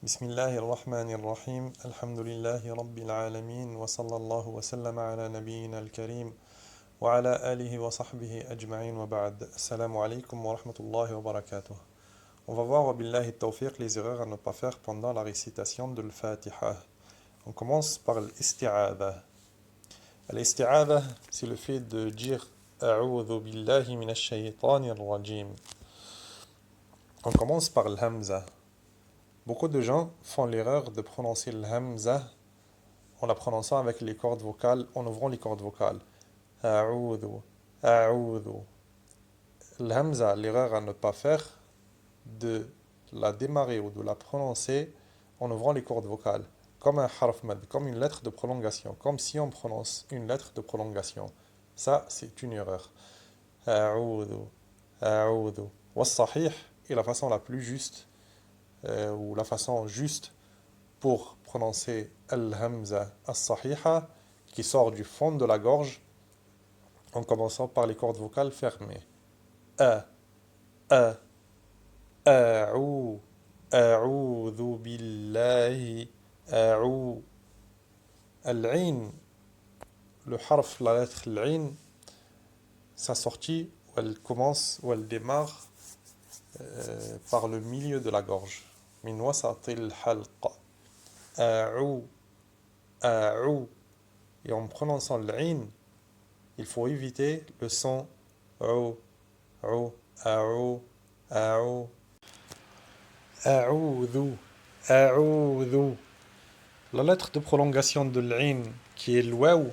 بسم الله الرحمن الرحيم الحمد لله رب العالمين وصلى الله وسلم على نبينا الكريم وعلى آله وصحبه أجمعين وبعد السلام عليكم ورحمة الله وبركاته. On va voir وبالله التوفيق les erreurs à ne pas faire pendant la récitation de l'Fatiha. On commence par l'isti'adha. L'isti'adha, c'est le fait de dire أعوذ بالله من الشيطان الرجيم. On commence par l'hamza. Beaucoup de gens font l'erreur de prononcer le hamza en la prononçant avec les cordes vocales, en ouvrant les cordes vocales. A'udhu, a'udhu. Le hamza, l'erreur à ne pas faire, de la démarrer ou de la prononcer en ouvrant les cordes vocales, comme un harf mad, comme une lettre de prolongation, comme si on prononce une lettre de prolongation. Ça, c'est une erreur. A'udhu, a'udhu. Wassahih est la façon la plus juste, ou la façon juste pour prononcer al-hamza as-sahiha qui sort du fond de la gorge en commençant par les cordes vocales fermées. A, a, a'ou, a'oudhu billahi, a'ou. Al-'in, le harf, la lettre al-'in, sa sortie, où elle commence, où elle démarre par le milieu de la gorge. Min wasatil halqa. A'ou, a'ou. Et en prononçant l'ain, il faut éviter le son ou, ou, a'ou, a'ou, a'oudhu, a'oudhu. La lettre de prolongation de l'ain, qui est l'ouaou,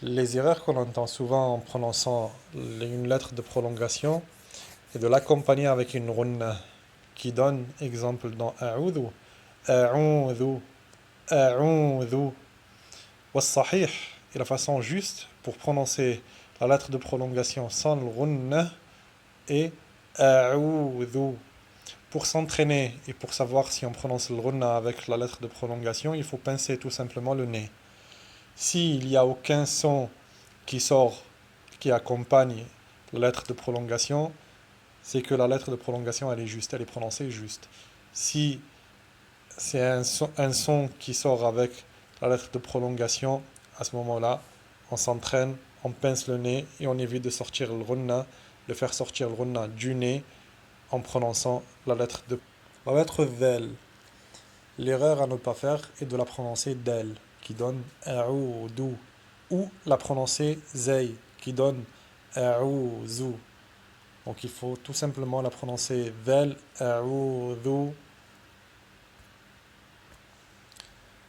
les erreurs qu'on entend souvent en prononçant une lettre de prolongation, est de l'accompagner avec une runna, qui donne exemple dans a'oudhu, a'oudhu, a'oudhu. Wassahih est la façon juste pour prononcer la lettre de prolongation sans le runna et a'oudhu. Pour s'entraîner et pour savoir si on prononce le runna avec la lettre de prolongation, il faut pincer tout simplement le nez. S'il n'y a aucun son qui sort, qui accompagne la lettre de prolongation, c'est que la lettre de prolongation elle est juste, elle est prononcée juste. Si c'est un son qui sort avec la lettre de prolongation, à ce moment-là, on s'entraîne, on pince le nez et on évite de sortir le runna, de faire sortir le runna du nez en prononçant la lettre de. La lettre dhal. L'erreur à ne pas faire est de la prononcer del, qui donne a'oudou, ou la prononcer zay, qui donne a'ouzou. Donc il faut tout simplement la prononcer dhal, a'oudou.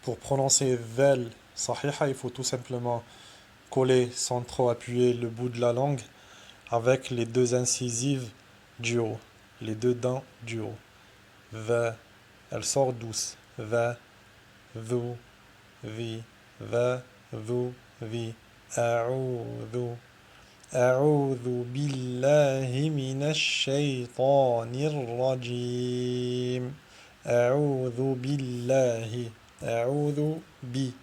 Pour prononcer dhal sahiha, il faut tout simplement coller sans trop appuyer le bout de la langue avec les deux incisives du haut, les deux dents du haut. Va, elle sort douce. Va, dhu, vi, va, dhu, vi. A'oudhu. أعوذ بالله من الشيطان الرجيم أعوذ بالله أعوذ bi. Il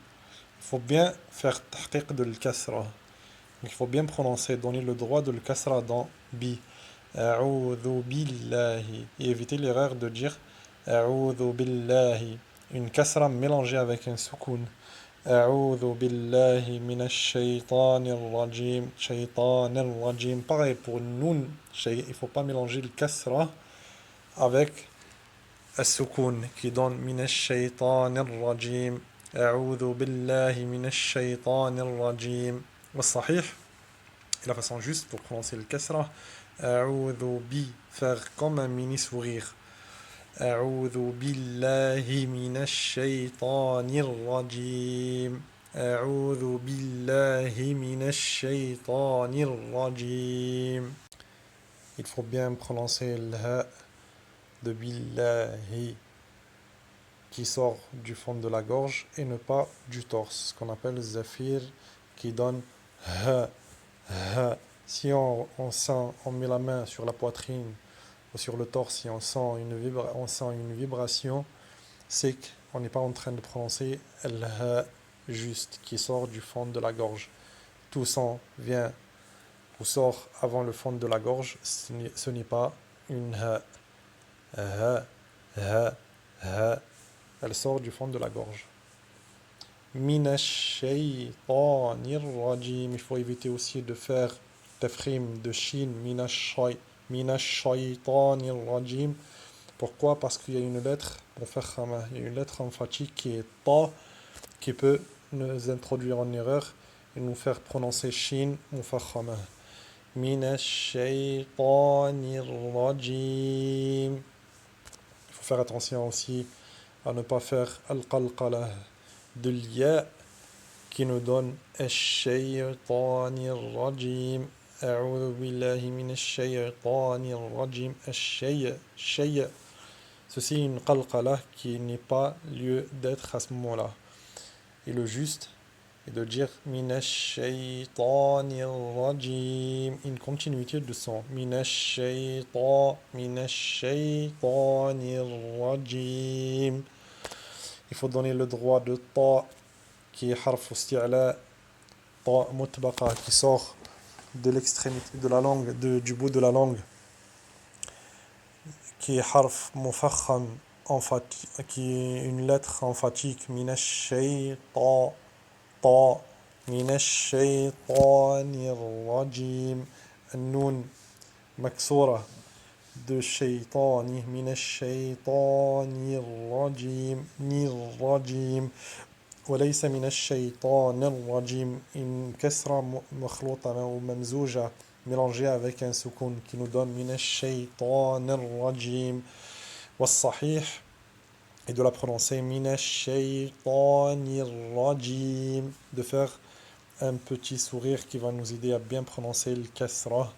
faut bien faire tahqiq de l'kasra. Donc il faut bien prononcer, donner le droit de l'kasra dans bi. A'udhu billahi. Et éviter l'erreur de dire A'udhu billahi. Une kasra mélangée avec un soukoun. A'udhu billahi minash shaytanir rajim. Shaytanir rajim. Pareil pour noun. Il ne faut pas mélanger le kasra avec un soukoun qui donne minash shaytanir rajim. أعوذ بالله من الشيطان الرجيم والصحيح et la façon juste pour prononcer le kasra أعوذ bi faire comme un mini sourire أعوذ بالله من الشيطان الرجيم أعوذ بالله من الشيطان الرجيم. Il faut bien prononcer le ha de billahi qui sort du fond de la gorge et ne pas du torse, ce qu'on appelle zafir, qui donne ha, ha. Si on met la main sur la poitrine ou sur le torse, si on sent une vibration, c'est qu'on n'est pas en train de prononcer le ha juste, qui sort du fond de la gorge. Tout son vient ou sort avant le fond de la gorge, ce n'est pas une ha, ha, ha. Ha, elle sort du fond de la gorge. Minash shaytanir rajim. Il faut éviter aussi de faire tafrim de shin. Minash shaytanir rajim. Pourquoi? Parce qu'il y a une lettre, pour faire khama, il y a une lettre emphatique qui est ta, qui peut nous introduire en erreur et nous faire prononcer shin ou faire khama. Minash shaytanir rajim. Il faut faire attention aussi à ne pas faire al-qalqalah de l'ya qui nous donne ash-shaytanir rajim. A'udhu billahi minash shaytanir rajim. Ash-shay. Ceci est une qalqalah qui n'est pas lieu d'être à ce moment-là. Et le juste est de dire minash shaytanir rajim. Une continuité de son. Minash shaytanir rajim. Il faut donner le droit de ta qui est harf isti'la, ta mutbaqa qui sort de l'extrémité de la langue, du bout de la langue, qui est harf mufakham qui est une lettre emphatique, minash shaytan, ta, minash shaytanir rajim, nun maksura de shaytani, minash shaytanir rajim, nir rajim. وليس من الشيطان الرجيم une كسرة مخلوطة أو ممزوجة mélangée avec un soukoun qui nous donne من الشيطان الرجيم والصحيح et de la prononcer من الشيطان الرجيم de faire un petit sourire qui va nous aider à bien prononcer le kasra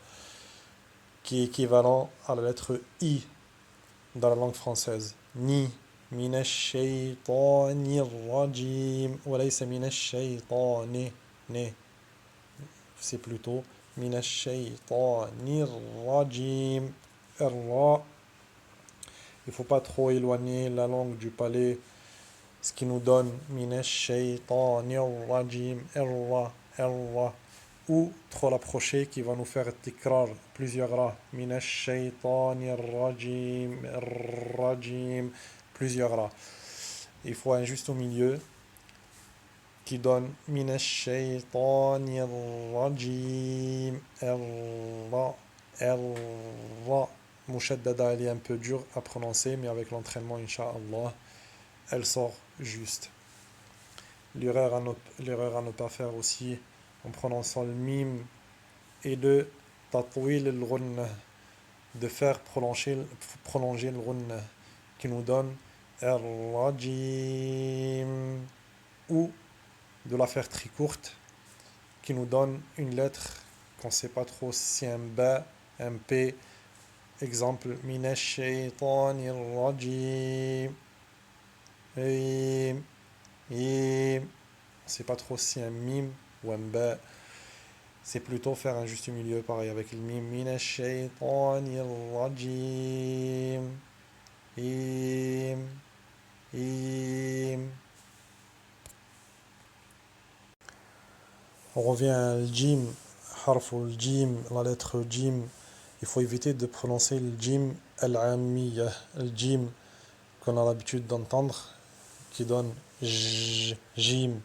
qui est équivalent à la lettre I dans la langue française ni من الشيطان الرجيم وليس من الشيطان ne c'est plutôt من الشيطان الرجيم الراء il faut pas trop éloigner la langue du palais ce qui nous donne من الشيطان الرجيم الراء ou trop l'approcher qui va nous faire tikrar plusieurs ra من الشيطان الرجيم plusieurs ra. Il faut un juste au milieu qui donne minash shaytanir rajim. Ra. Mushaddada, elle est un peu dure à prononcer, mais avec l'entraînement, incha'Allah, elle sort juste. L'erreur à ne pas faire aussi en prononçant le mim et de tatwil al-ghunna, de faire prolonger le ghunna qui nous donne Ar-Rajim, ou de la faire très courte qui nous donne une lettre qu'on ne sait pas trop si c'est un ba, un p. Exemple, Minash shaytanir rajim. On ne sait pas trop si c'est un mim ou un ba. C'est plutôt faire un juste milieu pareil avec le mim. Minash shaytanir rajim. On revient à l'jim, harf ou l'jim, la lettre jim. Il faut éviter de prononcer le jim al-amiyah, le jim qu'on a l'habitude d'entendre, qui donne jim,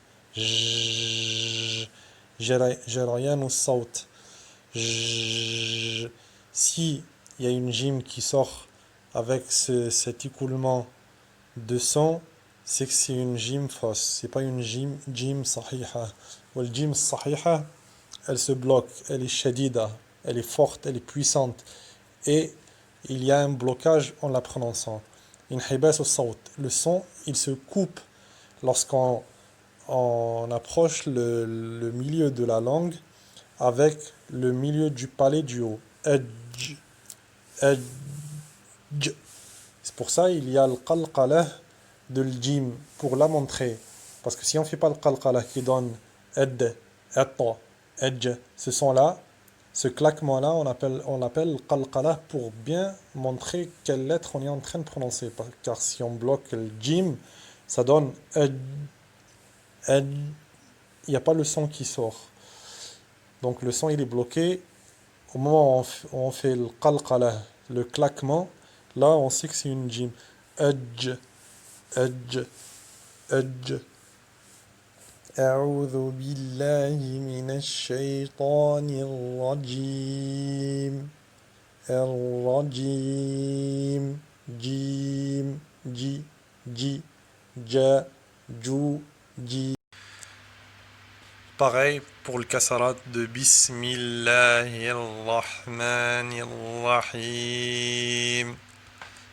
jarayan ou saut. Si il y a une jim qui sort avec cet écoulement de son, c'est que c'est une jim fausse, c'est pas une jim sahiha. Ou le jim sahiha, elle se bloque, elle est shadida, elle est forte, elle est puissante. Et il y a un blocage en la prononçant. Inhibas au saut. Le son, il se coupe lorsqu'on approche le milieu de la langue avec le milieu du palais du haut. Edj, edj. C'est pour ça il y a le qalqalah de l'jim pour la montrer. Parce que si on ne fait pas le qalqalah qui donne ed, atta, edj, ce son-là, ce claquement-là, on l'appelle le qalqalah pour bien montrer quelle lettre on est en train de prononcer. Car si on bloque le jim, ça donne ed, ed. Il n'y a pas le son qui sort. Donc le son il est bloqué. Au moment où on fait le qalqalah, le claquement, là on sait que c'est une jim. Edj. أج أج أعوذ بالله من الشيطان الرجيم الرجيم جيم جي جي جا جو جي. Pareil pour le kassarat de Bismillahirrahmanirrahim.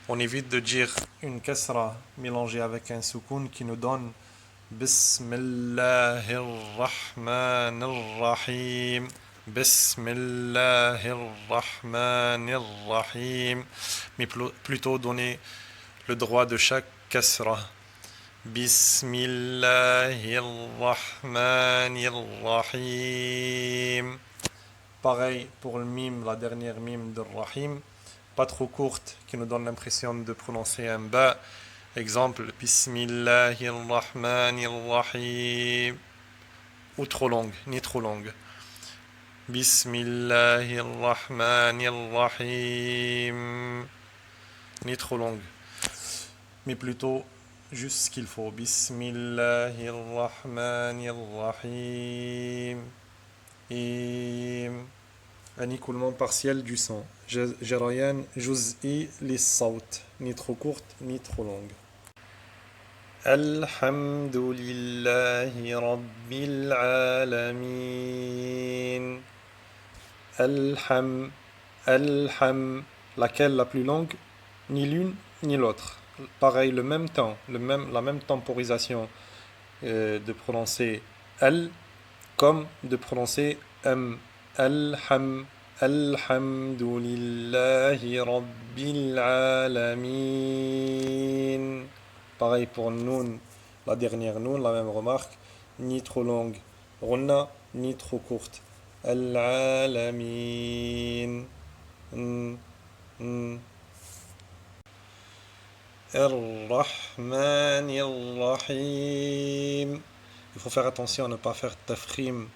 On évite de dire une kasra mélangée avec un soukoun qui nous donne Bismillahirrahmanirrahim. Bismillahirrahmanirrahim. Mais plutôt donner le droit de chaque kasra. Bismillahirrahmanirrahim. Pareil pour le mime, la dernière mime de Rahim, pas trop courte, qui nous donne l'impression de prononcer un ba. Exemple, Bismillahirrahmanirrahim. Ou trop longue, ni trop longue. Bismillahirrahmanirrahim. Ni trop longue. Mais plutôt juste ce qu'il faut. Bismillahirrahmanirrahim. Un écoulement partiel du son. Jarayan juz'i lis saut. Ni trop courte, ni trop longue. Alhamdulillahi Rabbil Alamin. Alham. Laquelle la plus longue? Ni l'une, ni l'autre. Pareil, le même temps, la même temporisation de prononcer al comme de prononcer Alhamdulillahi Rabbil Alamin. Pareil pour noun, la dernière noun, la même remarque, ni trop longue. Ronna, ni trop courte. Al-Alamin. Ar-Rahmanir-Rahim. Il faut faire attention à ne pas faire tafrim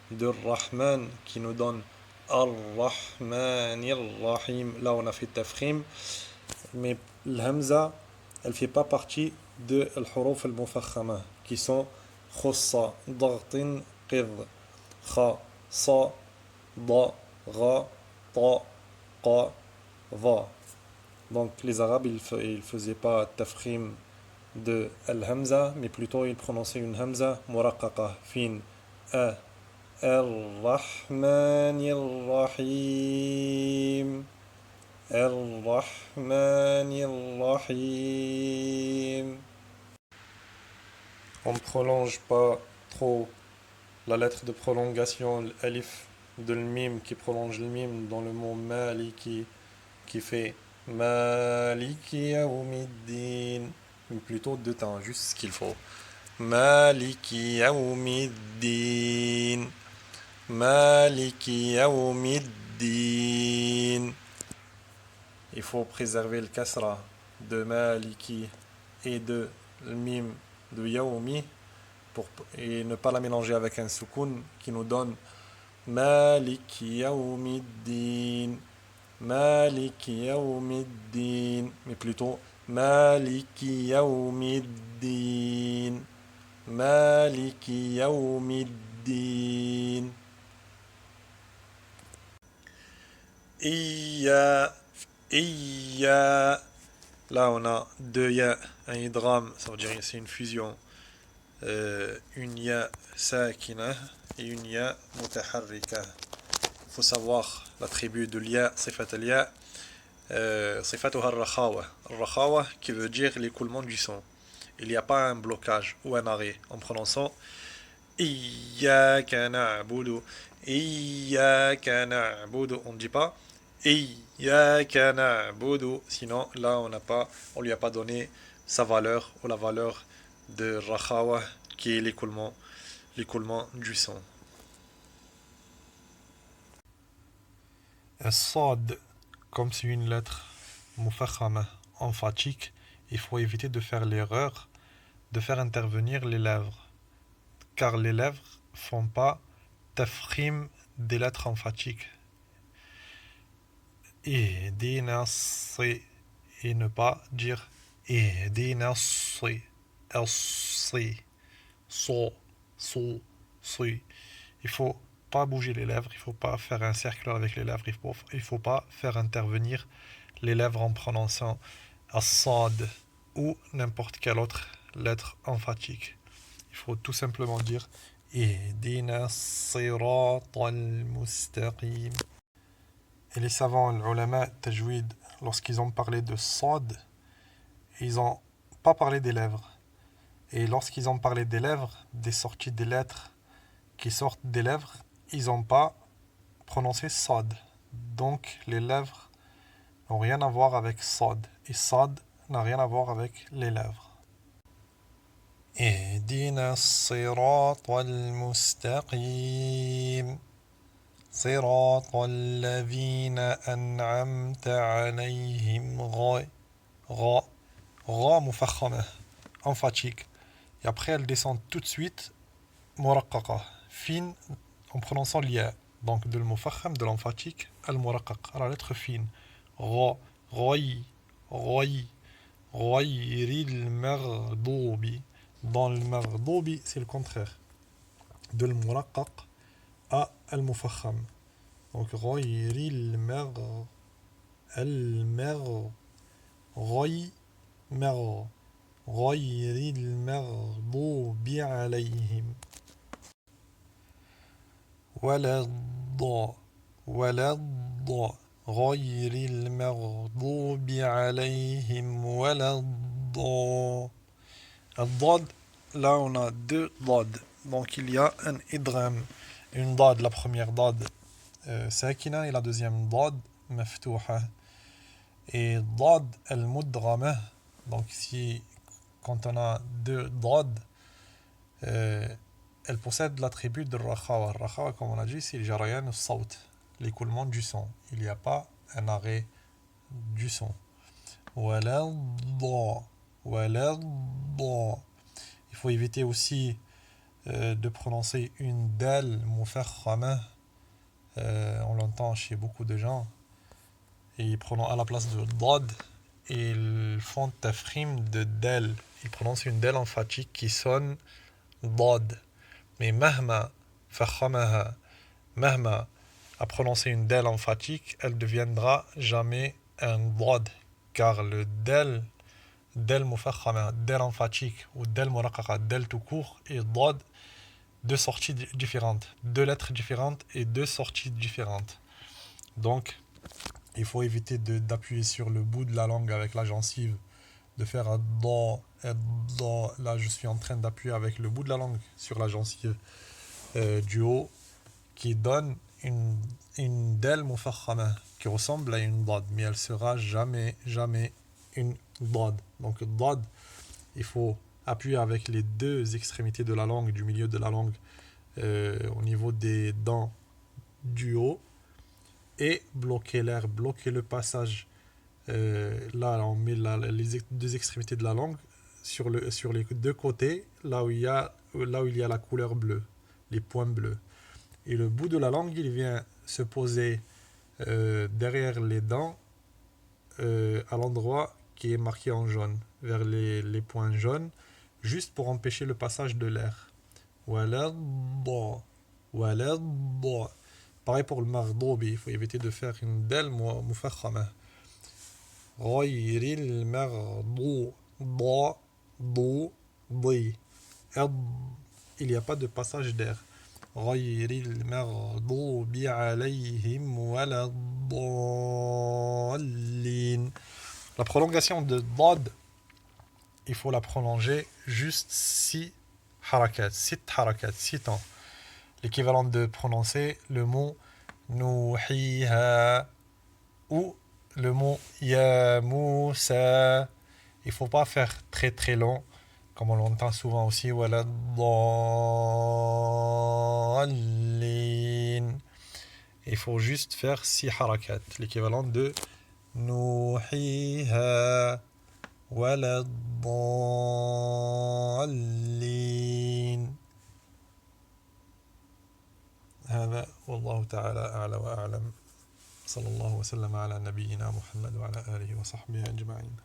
de Rahman qui nous donne Ar-Rahmanir-Rahim. Là, on a fait tafrim, mais l'hamza, elle ne fait pas partie de al-huruf al-mufakhama qui sont khussa, dartin, qidh, kha, sa, da, ra, ta, qa, va. Donc les Arabes, ils ne faisaient pas tafrim de al-hamza, mais plutôt ils prononçaient une hamza muraqqaqa, fin, a, ar-Rahmanir-Rahim. Ar-Rahmanir-Rahim. On ne prolonge pas trop la lettre de prolongation, l'alif de l'mim qui prolonge le mim dans le mot maliki qui fait Maliki Yawmiddin. Plutôt deux temps, juste ce qu'il faut. Maliki Yawmiddin. Maliki Yawmiddin. Il faut préserver le kasra de Maliki et de le mim de Yawmi et ne pas la mélanger avec un soukoun qui nous donne Maliki Yawmiddin. Maliki Yawmiddin. Mais plutôt Maliki Yawmiddin. Maliki Yawmiddin. Iya. Là, on a deux ya, un idgham, ça veut dire c'est une fusion. Une ya sakina et une ya mutaharrika. Il faut savoir l'attribut de l'ya, sifat al-ya, sifatuha al-rakhawa. Al-rakhawa qui veut dire l'écoulement du son. Il n'y a pas un blocage ou un arrêt en prononçant Iyyaka na'budu. Iyyaka na'budu. On ne dit pas Iyyaka na'budu. Sinon, là, on lui a pas donné sa valeur ou la valeur de rakhawa qui est l'écoulement du son. As-sad, comme c'est une lettre mufakhama emphatique, il faut éviter de faire l'erreur de faire intervenir les lèvres, car les lèvres font pas tafkhim des lettres emphatiques. Et ne pas dire اهدنا الصي الصي صو صو صي. Il faut pas bouger les lèvres, il faut pas faire un cercle avec les lèvres, il faut pas faire intervenir les lèvres en prononçant as-sad ou n'importe quelle autre lettre emphatique. Il faut tout simplement dire ihdina as-sirata al-mustaqim. Et les savants, les ulama tajwid, lorsqu'ils ont parlé de sad, ils n'ont pas parlé des lèvres. Et lorsqu'ils ont parlé des lèvres, des sorties des lettres qui sortent des lèvres, ils n'ont pas prononcé sad. Donc les lèvres n'ont rien à voir avec sad. Et sad n'a rien à voir avec les lèvres. اهدنا الصراط المستقيم صراط الذين أنعمت عليهم غا مفخمة emphatique. Et après elle descend tout de suite muraqqaqa, fine en prononçant l'ia. Donc de l'mufakham, de l'emphatique, al-muraqqaq, la lettre fine. Rayi, rayi, rayril maghdubi. Dans le maghdubi, c'est le contraire. De l'muraqqaq à al-mufakham. Donc rayril rayi, غير المغضوب عليهم ولا غير المغضوب عليهم ولا الضاد. Là on a deux dad, donc il y a un idgham, une dad, la première dad sakina et la deuxième dad maftuha. Et dad al-mudghama, donc si quand on a deux dad, elles possèdent l'attribut de rakhawa. Rakhawa, comme on a dit, c'est le jarayan al-sawt, l'écoulement du son. Il n'y a pas un arrêt du son. Il faut éviter aussi de prononcer une dal mufakhama. On l'entend chez beaucoup de gens. Et ils prononcent à la place de dad, et ils font tafrim de del. Ils prononcent une del emphatique qui sonne dad. Mais mahma fakhamaha, mahma a prononcé une del emphatique, elle ne deviendra jamais un dad. Car le del mufakhama, del emphatique ou del muraqqaqa, del tout court, et dad, deux sorties différentes, deux lettres différentes et deux sorties différentes. Donc, il faut éviter d'appuyer sur le bout de la langue avec la gencive, de faire un do. Là, je suis en train d'appuyer avec le bout de la langue sur la gencive du haut, qui donne une del mufakhama, qui ressemble à une dad, mais elle sera jamais une dad. Donc, dad, il faut appuyer avec les deux extrémités de la langue, du milieu de la langue, au niveau des dents du haut, et bloquer l'air, bloquer le passage. Là, on met les deux extrémités de la langue sur les deux côtés, là où il y a la couleur bleue, les points bleus. Et le bout de la langue, il vient se poser derrière les dents, à l'endroit qui est marqué en jaune, vers les points jaunes, juste pour empêcher le passage de l'air. Pareil pour le maghdubi, il faut éviter de faire une del mufakhama. Ghayril maghdubi. Il n'y a pas de passage d'air. Ghayril maghdubi alayhim waladdallin. La prolongation de dad, il faut la prolonger juste 6 harakat, 6 temps. L'équivalent de prononcer le mot nuhiha ou le mot ya Moussa. Il ne faut pas faire très très long, comme on l'entend souvent aussi. Wala dallin. Il faut juste faire 6 harakat, l'équivalent de nuhiha wala dallin. هذا والله تعالى أعلى وأعلم. صلى الله وسلم على نبينا محمد وعلى آله وصحبه أجمعين.